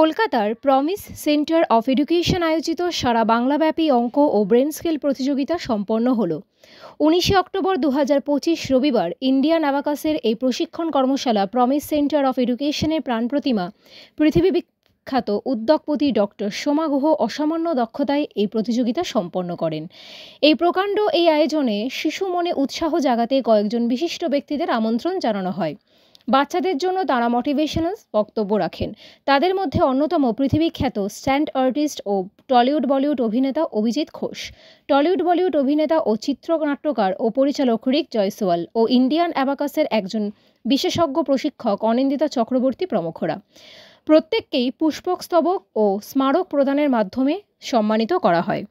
কলকাতার promise centre of education আয়োজিত সারা বাংলাব্যাপী অঙ্ক ও ব্রেন স্কেল প্রতিযোগিতা সম্পন্ন হলো। 19 অক্টোবর 2025 রবিবার ইন্ডিয়ান অ্যাবাকাসের এই প্রশিক্ষণ কর্মশালা প্রমিস সেন্টার অফ এডুকেশনের প্রাণপ্রতিমা পৃথিবী বিখ্যাত উদ্যোগপতি ডক্টর সোমা গুহ অসামান্য দক্ষতায় এই প্রতিযোগিতা সম্পন্ন করেন। এই প্রকাণ্ড এই আয়োজনে শিশু মনে উৎসাহ জাগাতে কয়েকজন বিশিষ্ট ব্যক্তিদের আমন্ত্রণ জানানো হয়। বাচ্চাদের জন্য তারা মোটিভেশনাল বক্তব্য রাখেন। তাদের মধ্যে অন্যতম পৃথিবী খ্যাত স্ট্যান্ড আর্টিস্ট ও টলিউড বলিউড অভিনেতা অভিজিৎ ঘোষ, টলিউড বলিউড অভিনেতা ও চিত্রনাট্যকার ও পরিচালক রিক জয়সওয়াল ও ইন্ডিয়ান অ্যাবাকাসের একজন বিশেষজ্ঞ প্রশিক্ষক অনিন্দিতা চক্রবর্তী প্রমুখরা। প্রত্যেককেই পুষ্পস্তবক ও স্মারক প্রদানের মাধ্যমে সম্মানিত করা হয়।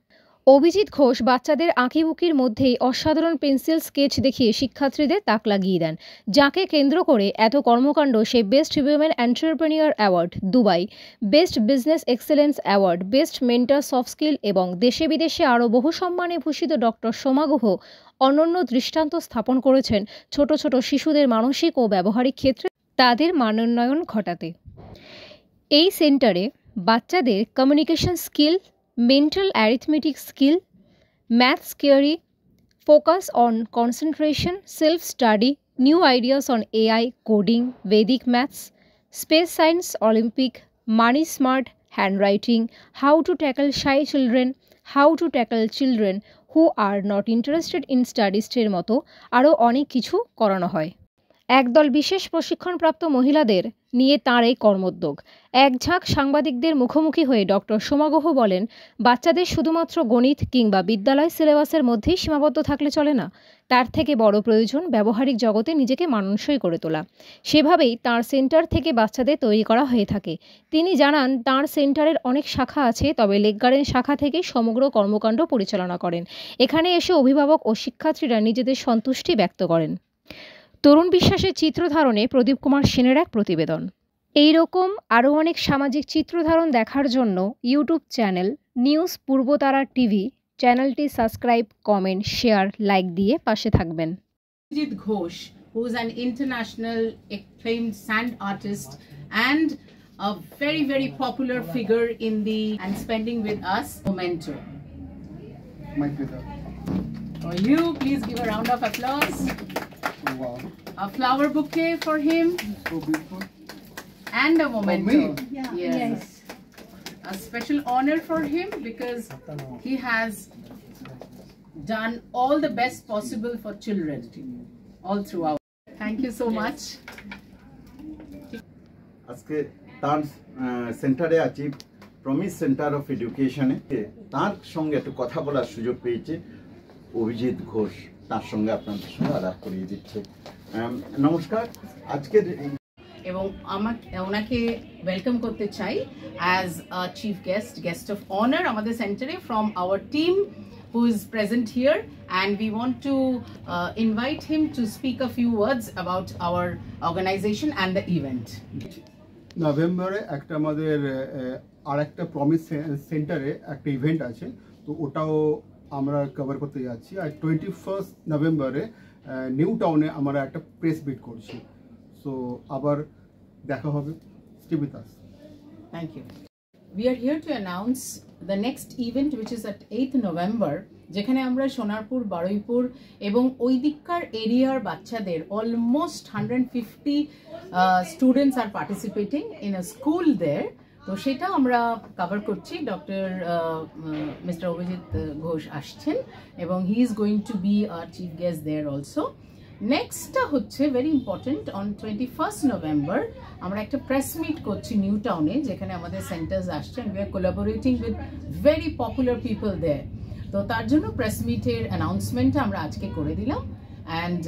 অভিজিৎ ঘোষ বাচ্চাদের আঁকিবুকির মধ্যেই অসাধারণ পেন্সিল স্কেচ দেখিয়ে শিক্ষার্থীদের তাক লাগিয়ে দেন। যাকে কেন্দ্র করে এত কর্মকাণ্ড সে best women entrepreneur award Dubai, best business excellence award, best mentor soft skill এবং দেশে বিদেশে আরও বহু সম্মানে ভূষিত ডক্টর সোমা গুহ অনন্য দৃষ্টান্ত স্থাপন করেছেন ছোট ছোট শিশুদের মানসিক ও ব্যবহারিক ক্ষেত্রে তাদের মানোন্নয়ন ঘটাতে। এই সেন্টারে বাচ্চাদের communication skill, mental arithmetic skill, maths theory, focus on concentration, self-study, new ideas on AI, coding, Vedic maths, space science, Olympic, money smart, handwriting, how to tackle shy children, how to tackle children who are not interested in studies এর মতো আরও অনেক কিছু করানো হয়। একদল বিশেষ প্রশিক্ষণপ্রাপ্ত মহিলাদের নিয়ে তাঁর এই কর্মোদ্যোগ। এক ঝাঁক সাংবাদিকদের মুখোমুখি হয়ে ডক্টর সোমা গুহ বলেন, বাচ্চাদের শুধুমাত্র গণিত কিংবা বিদ্যালয় সিলেবাসের মধ্যেই সীমাবদ্ধ থাকলে চলে না, তার থেকে বড় প্রয়োজন ব্যবহারিক জগতে নিজেকে মানানসই করে তোলা। সেভাবেই তাঁর সেন্টার থেকে বাচ্চাদের তৈরি করা হয়ে থাকে। তিনি জানান, তাঁর সেন্টারের অনেক শাখা আছে, তবে লেক গার্ডেন শাখা থেকে সমগ্র কর্মকাণ্ড পরিচালনা করেন। এখানে এসে অভিভাবক ও শিক্ষার্থীরা নিজেদের সন্তুষ্টি ব্যক্ত করেন। তরুণ বিশ্বাসের চিত্রধারণে প্রদীপ কুমার সেনের এক প্রতিবেদন। এই রকম আরও অনেক সামাজিক চিত্রধারণ দেখার জন্য YouTube channel news Purbatara TV চ্যানেলটি সাবস্ক্রাইব, কমেন্ট, শেয়ার, লাইক দিয়ে পাশে থাকবেন। Abhijit Ghosh, who is an international acclaimed sand artist and a very, very popular figure in the and spending with us Memento. My pleasure. For you, please give a round of applause. Oh, wow. A flower bouquet for him. So beautiful. And a memento. For me? Yeah. Yes. A special honor for him because he has done all the best possible for children all throughout. Thank you so much. আজকে তার সেন্টারে আছি promise centre of এডুকেশনে। তার সঙ্গে একটু কথা বলার সুযোগ পেয়েছে অভিজিৎ ঘোষ, তার সঙ্গে আপনাদের সঙ্গে আলাপ করিয়ে দিচ্ছে। নমস্কার। আজকের এবং ওনাকে ওয়েলকাম করতে চাই as chief guest of honour আমাদের সেন্টারে from our team who is present here, and we want to invite him to speak a few words about our organization and the event. নভেম্বরে একটা আমাদের আর একটা প্রমিস সেন্টারে একটা ইভেন্ট আছে, তো ওটাও আমরা কভার করতে যাচ্ছি। আর 21 নভেম্বরে নিউ টাউনে আমরা একটা প্রেস মিট করছি। সো আবার দেখা হবে। Stay with us. Thank you. We are here to announce the next event which is at 8th November, যেখানে আমরা সোনারপুর, বারুইপুর এবং ওই দিককার এরিয়ার বাচ্চাদের almost 150 students are participating in a school there. তো সেটা আমরা কভার করছি। ডক্টর মিস্টার অভিজিৎ ঘোষ আসছেন এবং he is going to be our chief guest there also. নেক্সটটা হচ্ছে ভেরি ইম্পর্টেন্ট, অন 21 নভেম্বর আমরা একটা প্রেস মিট করছি নিউ টাউনে, যেখানে আমাদের সেন্টার্স আসছেন। We are collaborating with very popular people there. তো তার জন্য প্রেস মিটের অ্যানাউন্সমেন্টটা আমরা আজকে করে দিলাম। And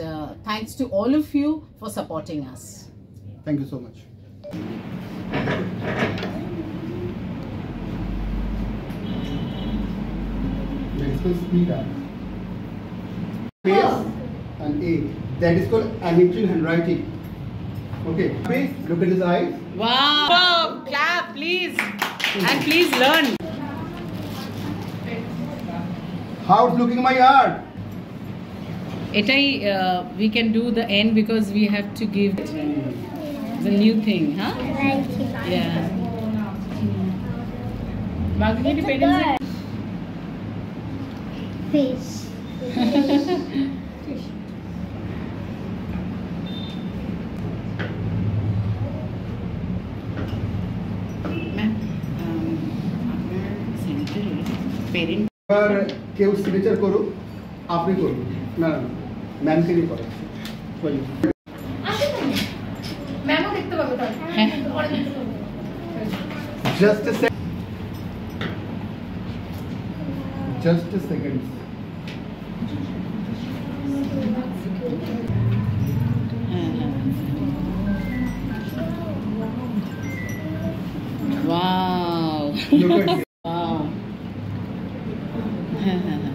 thanks to all of you for supporting us. Thank you so much. Let's go speed up. Space and A. That is called amateur handwriting. Okay. Look at his eyes. Wow! Clap, please. And please learn. How's looking my art? Etai we can do the end because we have to give the new thing, huh? Yeah. Baghini parents fish. Ma'am আপনার সেন্টারে parent এবার কেউ signature করুক, আপনি করুন। না না ম্যামকে দিয়ে করাচ্ছি। ম্যামও দেখতে পাবে তাহলে। হ্যাঁ Just a second. Just a second. Wow Look at this. Wow হ্যাঁ হ্যাঁ হ্যাঁ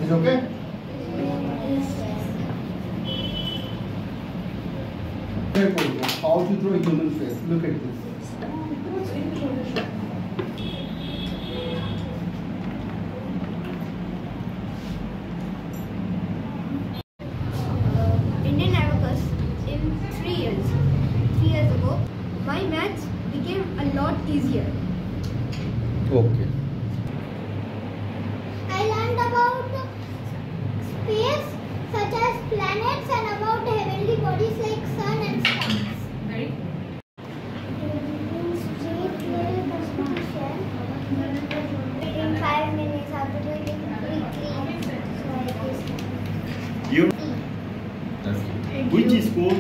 Is it okay? How to draw a human face? Look at this. Indian abacus in 3 years. 3 years ago, my maths became a lot easier. Okay I learned about space, such as planets, and about heavenly bodies like sun and stars. Very In 5 minutes, how to do it quickly. You which school?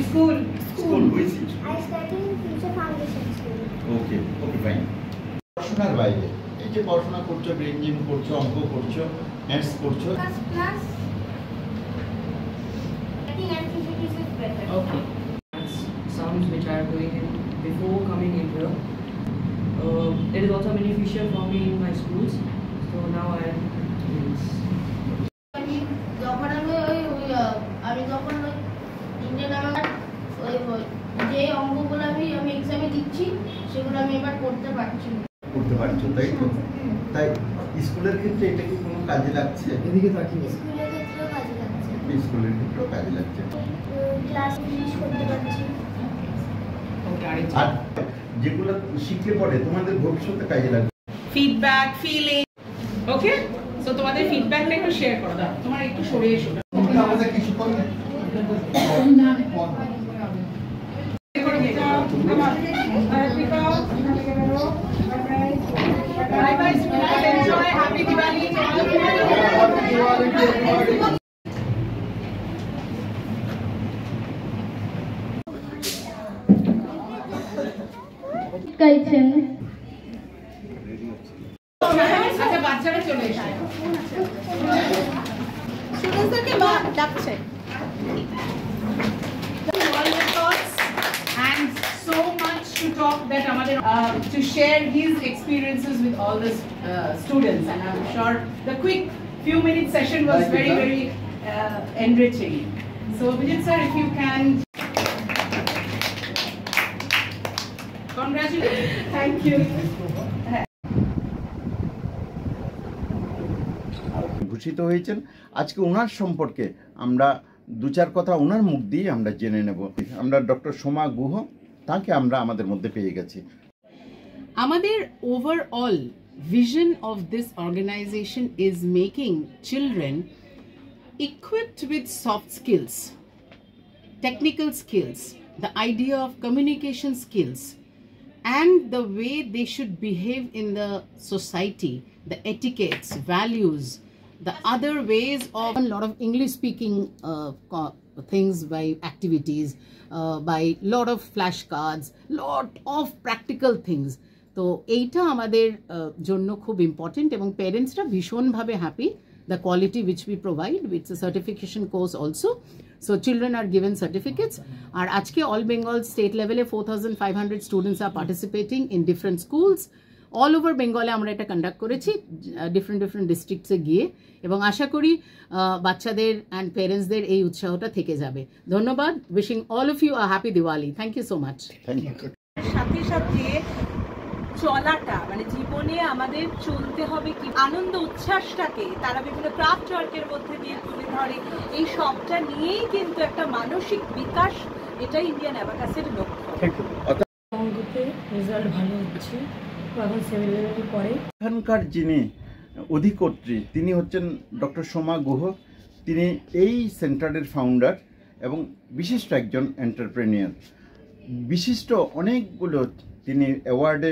school. School which? I study in Future Foundation School. Okay okay fine. পড়াশোনার বাইরে এই যে পড়াশোনা করছো, brain gym করছো, অঙ্ক করছো, maths করছো, Plus, I think activities is better. Okay. Sounds which are going in before coming in here. There is also a beneficial for me in my schools. So now I am. যখন আমি যখন Indian আমার যে অঙ্কগুলো আমি এক্সামে দিচ্ছি সেগুলো আমি এবার করতে পারছি না। করতে পারছো, তাই তো? তাই স্কুলের ক্ষেত্রে এটা কি কোনো কাজে লাগছে? এদিকে তাকিয়ে। স্কুলের ক্ষেত্রেও কাজে লাগছে। স্কুলের ক্ষেত্রেও কাজে লাগছে। ক্লাস ফিনিশ করতে পারছি। আর যেগুলো শিখলে পরে তোমাদের ভবিষ্যতে কাজে লাগবে। ফিডব্যাক ফিলিং ওকে সো তোমাদের ফিডব্যাকটা একটু শেয়ার করো দাও তোমার একটু সরে এসো আমাদের কিছু করবে Bye bye students. Enjoy. Happy Diwali to all of you. আচ্ছা বাচ্চারা চলে এসো স্টুডেন্টসদেরকে ডাকছে and so much to talk that আমাদের to share his experiences with all the students and I'm sure the quick few minute session was very enriching. So Vijit sir, if you can congratulations. Thank you. ভূষিত হয়েছেন। আজকে ওনার সম্পর্কে আমরা দু চার কথা ওনার মুখ দিয়ে আমরা জেনে নেব। আমরা ডক্টর সোমা গুহ তাকে আমরা আমাদের মধ্যে পেয়ে গেছি। আমাদের overall vision of this organization is making children equipped with soft skills, technical skills, the idea of communication skills, and the way they should behave in the society, the etiquettes, values, the other ways of a lot of English speaking things by activities, by lot of flashcards, lot of practical things. তো এইটা আমাদের জন্য খুব important এবং প্যারেন্টসরা ভীষণভাবে happy the quality which we provide. It's a certification course also. So children are given certificates. আর আজকে all Bengal state level 4,500 students are participating in different schools. All over Bengal আমরা এটা কন্ডাক্ট করেছি different districts এ গিয়ে এবং আশা করি বাচ্চাদের and প্যারেন্টসদের এই উৎসাহটা থেকে যাবে। ধন্যবাদ। Wishing all of you a happy Diwali. Thank you so much. Thank you. সাথে সাথে চলাটা মানে জীবনে আমাদের চলতে হবে কি আনন্দ উচ্ছ্বাসটাকে তারা বিভিন্ন ক্রাফট ওয়ার্কের মধ্যে দিয়ে তুলে ধরে। এই সবটা নিয়েই কিন্তু একটা মানসিক বিকাশ, এটাই ইন্ডিয়ান অ্যাবাকাসের লক্ষ্য। অঙ্কতে রেজাল্ট ভালো হচ্ছে, এখন 7 লেভেলে পড়ে। এখানকার যিনি অধিকর্ত্রী তিনি হচ্ছেন ডক্টর সোমা গুহ। তিনি এই সেন্টারের ফাউন্ডার এবং বিশিষ্ট একজন এন্টারপ্রেনিয়ার। বিশিষ্ট অনেকগুলো তিনি অ্যাওয়ার্ডে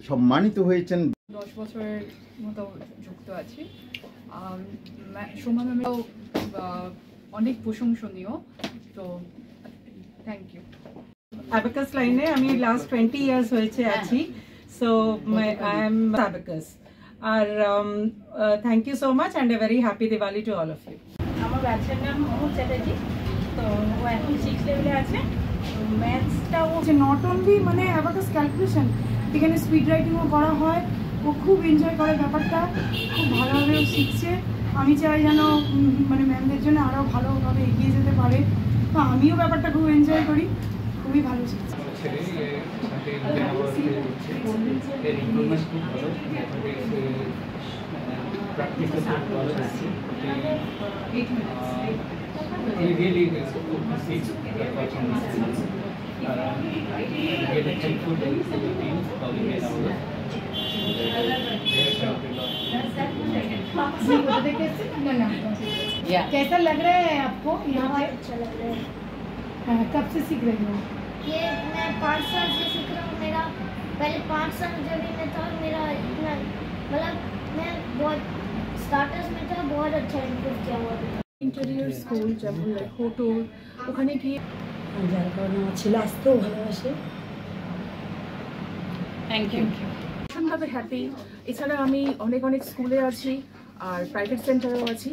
সম্মানিত হয়েছেন। 10 বছরের মতো যুক্ত আছি। সোমা ম্যামও অনেক প্রশংসনীয়, তো থ্যাংক ইউ। অ্যাবাকাস লাইনে আমি লাস্ট 20 ইয়ার্স হয়েছে আছি, সো আই এম অ্যাবাকাস। আর thank you so much and a very happy Diwali to all of you. আমার বাচ্চার নাম মোহাম্মদ চ্যাটার্জি, তো ও এখন 6 লেভেলে আছে। ম্যাথসটাও নট অনলি মানে অ্যাবাকাস ক্যালকুলেশন, এখানে স্পিড রাইটিংও করা হয়। ও খুব এনজয় করে ব্যাপারটা, খুব ভালোভাবেও শিখছে। আমি চাই যেন মানে ম্যামদের জন্য আরও ভালোভাবে এগিয়ে যেতে পারে, তো আমিও ব্যাপারটা খুব এনজয় করি, খুবই ভালো শিখছে। कैसा लग रहा है आपको यहाँ पे? अच्छा लग रहा है। कब से सीख रही हो? ये मैं 5 साल से सीख रहा हूँ। मेरा पहले 5 साल जब भी मैं था, मेरा इतना मतलब मैं बहुत स्टार्टर्स में था, बहुत अच्छा इम्प्रूव किया हुआ था। ইন্টেরিয়র স্কুল যেমন হোটোর, ওখানে গিয়ে যার কারণে আমার ছেলে আসতেও ভালোবাসে। Thank you. ভীষণভাবে হ্যাপি। এছাড়া আমি অনেক অনেক স্কুলে আছি আর প্রাইভেট সেন্টারেও আছি।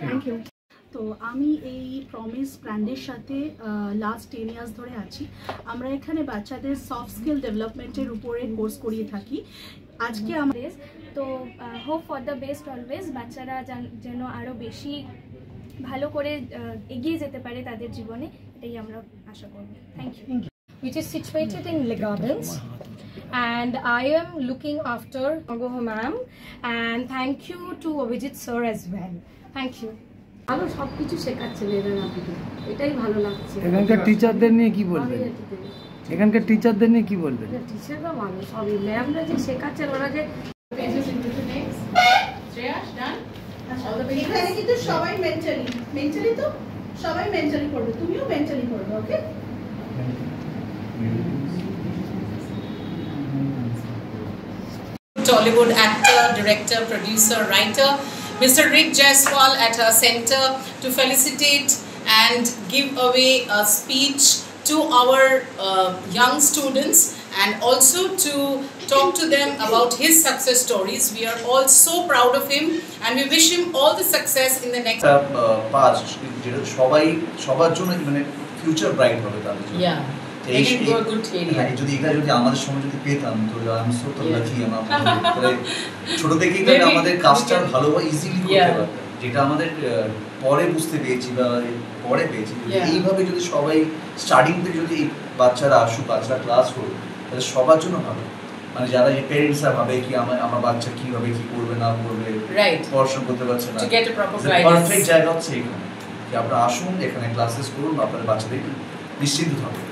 Thank you. তো আমি এই প্রমিস ব্র্যান্ডের সাথে লাস্ট 10 ইয়ার্স ধরে আছি। আমরা এখানে বাচ্চাদের সফট স্কিল ডেভেলপমেন্টের উপরে কোর্স করিয়ে থাকি। আজকে আমাদের তো hope for the best always. বাচ্চারা যেন আরও বেশি ভালো করে এগিয়ে যেতে পারে তাদের জীবনে, এটাই আমরা আশা করব। Thank you. Which is situated in Le Gardens, and I am looking after Goho ma'am, and thank you to Abhijit sir as well. Thank you. ভালো সবকিছু শেখাচ্ছেন এরা, এটাই ভালো লাগছে। এখানকার টিচারদের নিয়ে কি বলবেন? এখানকার টিচারদের নিয়ে কি বলবেন? টিচাররা ভালো, সবই ম্যামরা যে শেখাচ্ছেন, ওরা যে এখানে কিন্তু সবাই মেন্টালি তো সবাই মেন্টালি পড়বে, তুমিও মেন্টালি পড়বে। ওকে, Tollywood actor, director, producer, writer, Mr. Rick Jaiswal at her center to felicitate and give away a speech to our young students and also to talk to them about his success stories. We are all so proud of him and we wish him all the success in the next past যেটা সবার জন্য মানে future bright হবে তাদের জন্য। যদি এটা যদি আমাদের সময় যদি পেতাম, তো আমি সো লাকি। আমরা ছোট থেকেই আমাদের কাজটা ভালোভাবে ইজিলি করতে পারতাম, যেটা আমাদের পরে বুঝতে পেরেছি বা পরে পেয়েছি। এইভাবে যদি সবাই স্টার্টিং থেকে যদি বাচ্চারা আসুক, বাচ্চারা ক্লাস করুক, তাহলে সবার জন্য ভালো। মানে যারা এই প্যারেন্টসরা ভাবে কি আমার বাচ্চা কিভাবে কি করবে না করবে, পড়াশোনা করতে পারছে না, পারফেক্ট জায়গা হচ্ছে এখানে। আপনারা আসুন, এখানে ক্লাসেস করুন, আপনাদের বাচ্চাদের নিশ্চিন্ত থাকুন।